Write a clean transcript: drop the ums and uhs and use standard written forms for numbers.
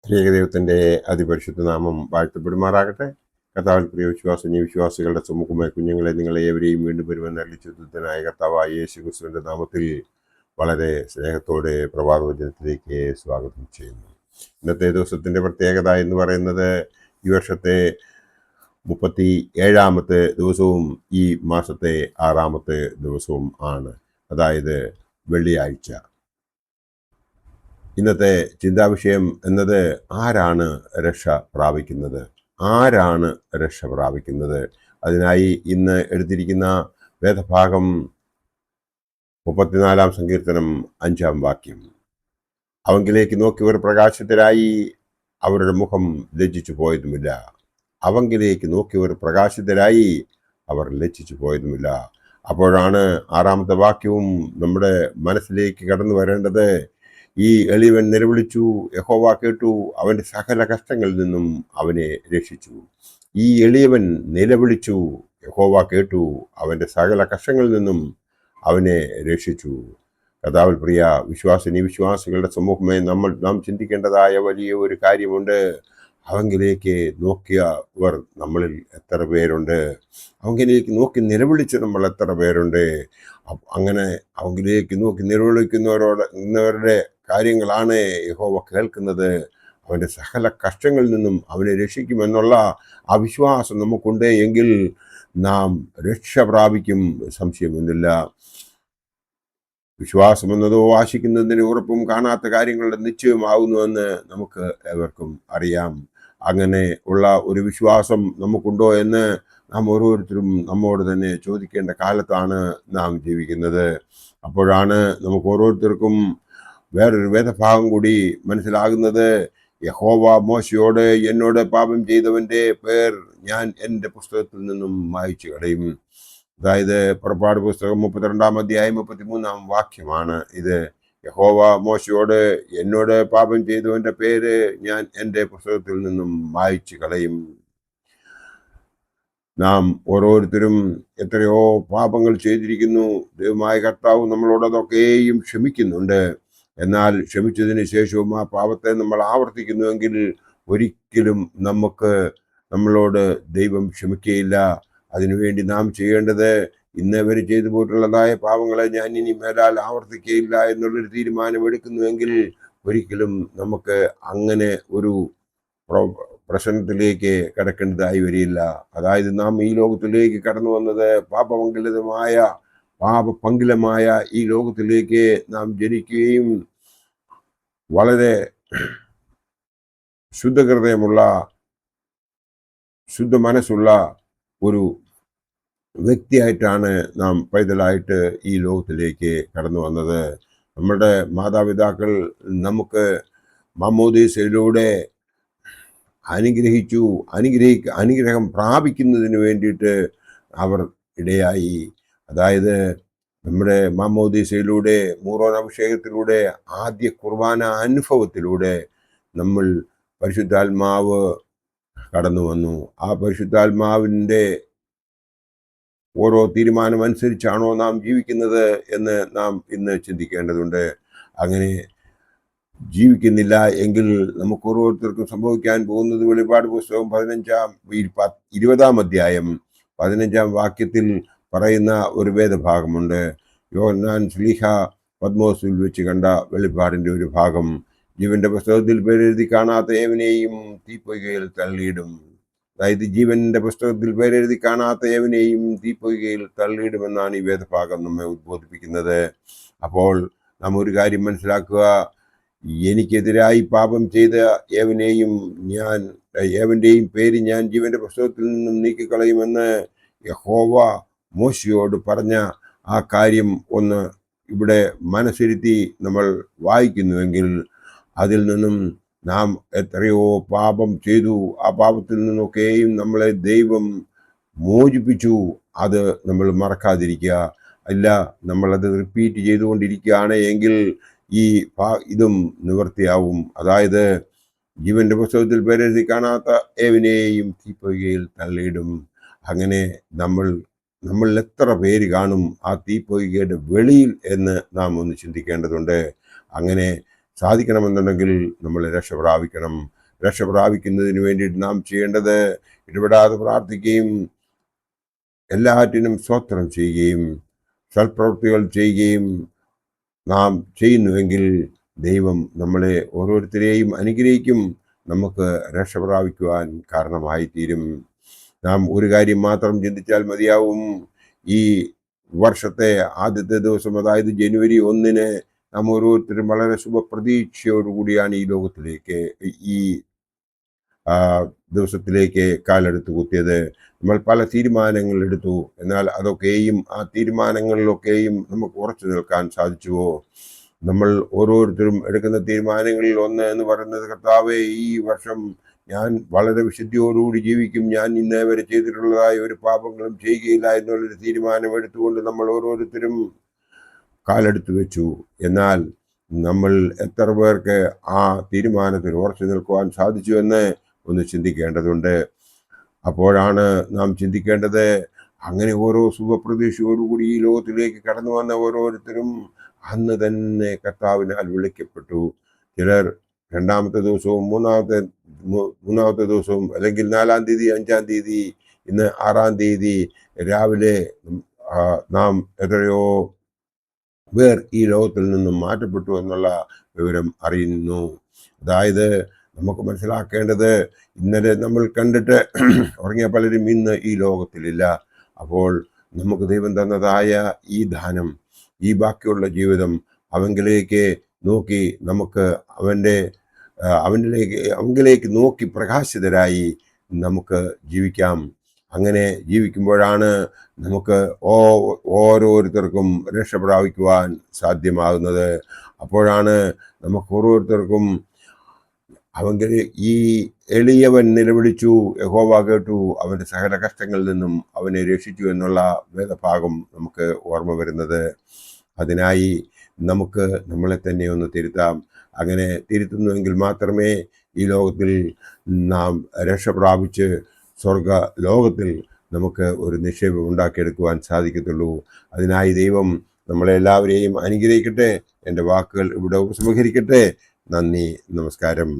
ത്രിയേകദൈവത്തിൻ്റെ അതിപരിശുദ്ധ നാമം വാഴ്ത്തപ്പെടുമാറാകട്ടെ. കർത്താവിൽ പ്രിയ വിശ്വാസിനി വിശ്വാസികളുടെ സുമുഖമായ കുഞ്ഞുങ്ങളെ നിങ്ങളെ ഏവരെയും വീണ്ടും വരുമെന്ന് അരുളിച്ചെയ്തനായ കർത്താവായ യേശു ക്രിസ്തുവിൻ്റെ നാമത്തിൽ വളരെ സ്നേഹത്തോടെ പ്രഭാതവചനത്തിലേക്ക് സ്വാഗതം ചെയ്യുന്നു. ഇന്നത്തെ ദിവസത്തിൻ്റെ പ്രത്യേകത എന്ന് പറയുന്നത് ഈ വർഷത്തെ 37ാമത്തെ ദിവസവും ഈ മാസത്തെ 6ാമത്തെ ദിവസവും ആണ്, അതായത് വെള്ളിയാഴ്ച. ഇന്നത്തെ ചിന്താവിഷയം എന്നത് ആരാണ് രക്ഷ പ്രാപിക്കുന്നത്, ആരാണ് രക്ഷ പ്രാപിക്കുന്നത്. അതിനായി ഇന്ന് എടുത്തിരിക്കുന്ന വേദഭാഗം 34-ാം സങ്കീർത്തനം 5-ാം വാക്യം. അവങ്കിലേക്ക് നോക്കിയവർ പ്രകാശിതരായി, അവരുടെ മുഖം ലജ്ജിച്ചു പോയതുമില്ല. അവങ്കിലേക്ക് നോക്കിയവർ പ്രകാശിതരായി, അവർ ലജ്ജിച്ചു പോയതുമില്ല. അപ്പോഴാണ് 6ാമത്തെ വാക്യവും നമ്മുടെ മനസ്സിലേക്ക് കടന്നു വരേണ്ടത്. ഈ എളിയവൻ നിലവിളിച്ചു, യഹോവ കേട്ടു, അവൻ്റെ സകല കഷ്ടങ്ങളിൽ നിന്നും അവനെ രക്ഷിച്ചു. ഈ എളിയവൻ നിലവിളിച്ചു, യഹോവ കേട്ടു, അവൻ്റെ സകല കഷ്ടങ്ങളിൽ നിന്നും അവനെ രക്ഷിച്ചു. കർത്താവിൽ പ്രിയ വിശ്വാസിനി വിശ്വാസികളുടെ സമൂഹമേ, നാം ചിന്തിക്കേണ്ടതായ വലിയ ഒരു കാര്യമുണ്ട്. അവങ്കിലേക്ക് നോക്കിയവർ നമ്മളിൽ എത്ര പേരുണ്ട്? അവങ്കിലേക്ക് നോക്കി നിലവിളിച്ച് നമ്മൾ എത്ര പേരുണ്ട്? അങ്ങനെ അവങ്കിലേക്ക് നോക്കി നിലവിളിക്കുന്നവരുടെ കാര്യങ്ങളാണ് യഹോവ കേൾക്കുന്നത്. അവൻ്റെ സകല കഷ്ടങ്ങളിൽ നിന്നും അവനെ രക്ഷിക്കുമെന്നുള്ള ആ വിശ്വാസം നമുക്കുണ്ട് എങ്കിൽ നാം രക്ഷ പ്രാപിക്കും, സംശയമൊന്നുമില്ല. വിശ്വാസം എന്നതോ ആശിക്കുന്നതിന് ഉറപ്പും കാണാത്ത കാര്യങ്ങളുടെ നിശ്ചയമാകുന്നുവെന്ന് നമുക്ക് ഏവർക്കും അറിയാം. അങ്ങനെ ഉള്ള ഒരു വിശ്വാസം നമുക്കുണ്ടോ എന്ന് നാം ഓരോരുത്തരും നമ്മോട് തന്നെ ചോദിക്കേണ്ട കാലത്താണ് നാം ജീവിക്കുന്നത്. അപ്പോഴാണ് നമുക്ക് ഓരോരുത്തർക്കും വേറൊരു വേദഭാഗം കൂടി മനസ്സിലാകുന്നത്. യഹോവ മോശയോട്, എന്നോട് പാപം ചെയ്തവൻ്റെ പേർ ഞാൻ എൻ്റെ പുസ്തകത്തിൽ നിന്നും മായ്ച്ചു കളയും. അതായത് പുറപ്പാട് പുസ്തകം 32-ാം അധ്യായം 33-ാം വാക്യമാണ് ഇത്. യഹോവ മോശയോട്, എന്നോട് പാപം ചെയ്തവൻ്റെ പേര് ഞാൻ എൻ്റെ പുസ്തകത്തിൽ നിന്നും മായ്ച്ചു കളയും. നാം ഓരോരുത്തരും എത്രയോ പാപങ്ങൾ ചെയ്തിരിക്കുന്നു. ദൈവമായ കർത്താവ് നമ്മളോട് അതൊക്കെയും ക്ഷമിക്കുന്നുണ്ട്. എന്നാൽ ക്ഷമിച്ചതിന് ശേഷവും ആ പാപത്തെ നമ്മൾ ആവർത്തിക്കുന്നുവെങ്കിൽ ഒരിക്കലും നമ്മളോട് ദൈവം ക്ഷമിക്കുകയില്ല. അതിനുവേണ്ടി നാം ചെയ്യേണ്ടത്, ഇന്ന് വരെ ചെയ്തു പോയിട്ടുള്ളതായ പാപങ്ങളെ ഞാൻ ഇനി മേലാൽ ആവർത്തിക്കുകയില്ല എന്നുള്ളൊരു തീരുമാനമെടുക്കുന്നുവെങ്കിൽ ഒരിക്കലും നമുക്ക് അങ്ങനെ ഒരു പ്രശ്നത്തിലേക്ക് കടക്കേണ്ടതായി വരില്ല. അതായത് നാം ഈ ലോകത്തിലേക്ക് കടന്നു വന്നത് പാപപങ്കിലമായ ഈ ലോകത്തിലേക്ക് നാം ജനിക്കുകയും വളരെ ശുദ്ധഹൃദയമുള്ള, ശുദ്ധ മനസ്സുള്ള ഒരു വ്യക്തിയായിട്ടാണ് നാം പൈതലായിട്ട് ഈ ലോകത്തിലേക്ക് കടന്നു വന്നത്. നമ്മുടെ മാതാപിതാക്കൾ നമുക്ക് മാമോദീസയിലൂടെ അനുഗ്രഹം പ്രാപിക്കുന്നതിന് വേണ്ടിയിട്ട് അവർ ഇടയായി. അതായത് നമ്മുടെ മാമോദീസയിലൂടെ, മൂറോൻ അഭിഷേകത്തിലൂടെ, ആദ്യ കുർബാന അനുഭവത്തിലൂടെ നമ്മൾ പരിശുദ്ധാത്മാവ് കടന്നു വന്നു. ആ പരിശുദ്ധാത്മാവിൻ്റെ ഓരോ തീരുമാനം അനുസരിച്ചാണോ നാം ജീവിക്കുന്നത് എന്ന് നാം ഇന്ന് ചിന്തിക്കേണ്ടതുണ്ട്. അങ്ങനെ ജീവിക്കുന്നില്ല എങ്കിൽ നമുക്ക് ഓരോരുത്തർക്കും സംഭവിക്കാൻ പോകുന്നത്, വെളിപ്പാട് പുസ്തകം 20-ാം അധ്യായം 15-ാം വാക്യത്തിൽ പറയുന്ന ഒരു വേദഭാഗമുണ്ട്. യോഹന്നാൻ ശ്ലീഹ പത്മോസിൽ വെച്ച് കണ്ട വെളിപ്പാടിൻ്റെ ഒരു ഭാഗം. ജീവന്റെ പുസ്തകത്തിൽ പേരെഴുതി കാണാത്ത ഏവനെയും തീപ്പൊയ്കയിൽ തള്ളിയിടും. അതായത് ജീവന്റെ പുസ്തകത്തിൽ പേരെഴുതി കാണാത്ത ഏവനെയും തീപ്പൊയ്കയിൽ തള്ളിയിടുമെന്നാണ് ഈ വേദഭാഗം നമ്മെ ഉദ്ബോധിപ്പിക്കുന്നത്. അപ്പോൾ നാം ഒരു കാര്യം മനസ്സിലാക്കുക. എനിക്കെതിരായി പാപം ചെയ്ത ഏവന്റെയും പേര് ഞാൻ ജീവന്റെ പുസ്തകത്തിൽ നിന്നും നീക്കിക്കളയുമെന്ന് യഹോവ മോശയോട് പറഞ്ഞ ആ കാര്യം ഒന്ന് ഇവിടെ മനസ്സിരുത്തി നമ്മൾ വായിക്കുന്നുവെങ്കിൽ അതിൽ നിന്നും നാം എത്രയോ പാപം ചെയ്തു. ആ പാപത്തിൽ നിന്നൊക്കെയും നമ്മളെ ദൈവം മോചിപ്പിച്ചു. അത് നമ്മൾ മറക്കാതിരിക്കുക. അല്ല, നമ്മളത് റിപ്പീറ്റ് ചെയ്തുകൊണ്ടിരിക്കുകയാണ് എങ്കിൽ ഇതും നിവൃത്തിയാവും. അതായത് ജീവന്റെ പുസ്തകത്തിൽ പേരെഴുതി കാണാത്ത ഏവനെയും തീപ്പൊയ്കയിൽ തള്ളിയിടും. അങ്ങനെ നമ്മൾ എത്ര പേര് കാണും ആ തീപ്പൊയ്കയുടെ വെളിയിൽ എന്ന് നാം ഒന്ന് ചിന്തിക്കേണ്ടതുണ്ട്. അങ്ങനെ സാധിക്കണമെന്നുണ്ടെങ്കിൽ നമ്മൾ രക്ഷ പ്രാപിക്കണം. രക്ഷ പ്രാപിക്കുന്നതിന് വേണ്ടിയിട്ട് നാം ചെയ്യേണ്ടത് ഇടപെടാതെ പ്രാർത്ഥിക്കുകയും എല്ലാറ്റിനും സ്തോത്രം ചെയ്യുകയും സൽപ്രവൃത്തികൾ ചെയ്യുകയും നാം ചെയ്യുന്നുവെങ്കിൽ ദൈവം നമ്മളെ ഓരോരുത്തരെയും അനുഗ്രഹിക്കും, നമുക്ക് രക്ഷ പ്രാപിക്കുവാൻ കാരണമായി തീരും. നാം ഒരു കാര്യം മാത്രം ചിന്തിച്ചാൽ മതിയാവും. ഈ വർഷത്തെ ആദ്യത്തെ ദിവസം, അതായത് ജനുവരി 1-ന് നാം ഓരോരുത്തരും വളരെ ശുഭപ്രതീക്ഷയോടുകൂടിയാണ് ഈ ലോകത്തിലേക്ക്, ഈ ദിവസത്തിലേക്ക് കാലെടുത്ത് കുത്തിയത്. നമ്മൾ പല തീരുമാനങ്ങൾ എടുത്തു. എന്നാൽ അതൊക്കെയും, ആ തീരുമാനങ്ങളിലൊക്കെയും നമുക്ക് ഉറച്ചു നിൽക്കാൻ സാധിച്ചുവോ? നമ്മൾ ഓരോരുത്തരും എടുക്കുന്ന തീരുമാനങ്ങളിൽ ഒന്ന് എന്ന് പറയുന്നത്, കർത്താവേ, ഈ വർഷം ഞാൻ വളരെ വിശുദ്ധിയോടുകൂടി ജീവിക്കും, ഞാൻ ഇന്നേ വരെ ചെയ്തിട്ടുള്ളതായ ഒരു പാപങ്ങളും ചെയ്യുകയില്ല എന്നുള്ളൊരു തീരുമാനം എടുത്തുകൊണ്ട് നമ്മൾ ഓരോരുത്തരും കാലെടുത്ത് വെച്ചു. എന്നാൽ നമ്മൾ എത്ര പേർക്ക് ആ തീരുമാനത്തിൽ ഉറച്ചു നിൽക്കുവാൻ സാധിച്ചു എന്ന് ഒന്ന് ചിന്തിക്കേണ്ടതുണ്ട്. അപ്പോഴാണ് നാം ചിന്തിക്കേണ്ടത്, അങ്ങനെ ഓരോ ശുഭപ്രതീക്ഷയോടുകൂടി ഈ ലോകത്തിലേക്ക് കടന്നു വന്ന ഓരോരുത്തരും അന്ന് തന്നെ കർത്താവിനാൽ വിളിക്കപ്പെട്ടു. ചിലർ രണ്ടാമത്തെ ദിവസവും മൂന്നാമത്തെ ദിവസവും, അല്ലെങ്കിൽ 4-ാം തീയതി, 5-ാം തീയതി, ഇന്ന് 6-ാം തീയതി രാവിലെ നാം എത്രയോ പേർ ഈ ലോകത്തിൽ നിന്നും മാറ്റപ്പെട്ടു എന്നുള്ള വിവരം അറിയുന്നു. അതായത് നമുക്ക് മനസ്സിലാക്കേണ്ടത്, ഇന്നലെ നമ്മൾ കണ്ടിട്ട് ഉറങ്ങിയ പലരും ഇന്ന് ഈ ലോകത്തിലില്ല. അപ്പോൾ നമുക്ക് ദൈവം തന്നതായ ഈ ദാനം, ഈ ബാക്കിയുള്ള ജീവിതം അവങ്കിലേക്ക് നോക്കി നമുക്ക് അവങ്കിലേക്ക് നോക്കി പ്രകാശിതരായി നമുക്ക് ജീവിക്കാം. അങ്ങനെ ജീവിക്കുമ്പോഴാണ് നമുക്ക് ഓരോരുത്തർക്കും രക്ഷ പ്രാപിക്കുവാൻ സാധ്യമാകുന്നത്. അപ്പോഴാണ് നമുക്ക് ഓരോരുത്തർക്കും ഈ എളിയവൻ നിലവിളിച്ചു, യഹോവ കേട്ടു, അവൻ്റെ സകല കഷ്ടങ്ങളിൽ നിന്നും അവനെ രക്ഷിച്ചു എന്നുള്ള വേദഭാഗം നമുക്ക് ഓർമ്മ വരുന്നത്. അതിനായി നമുക്ക് നമ്മളെ തന്നെ ഒന്ന് തിരുത്താം. അങ്ങനെ തിരുത്തുന്നുവെങ്കിൽ മാത്രമേ ഈ ലോകത്തിൽ നാം രക്ഷ പ്രാപിച്ച് സ്വർഗ ലോകത്തിൽ നമുക്ക് ഒരു നിക്ഷേപം ഉണ്ടാക്കിയെടുക്കുവാൻ സാധിക്കത്തുള്ളൂ. അതിനായി ദൈവം നമ്മളെല്ലാവരെയും അനുഗ്രഹിക്കട്ടെ. എൻ്റെ വാക്കുകൾ ഇവിടെ ഉപസംഹരിക്കട്ടെ. നന്ദി, നമസ്കാരം.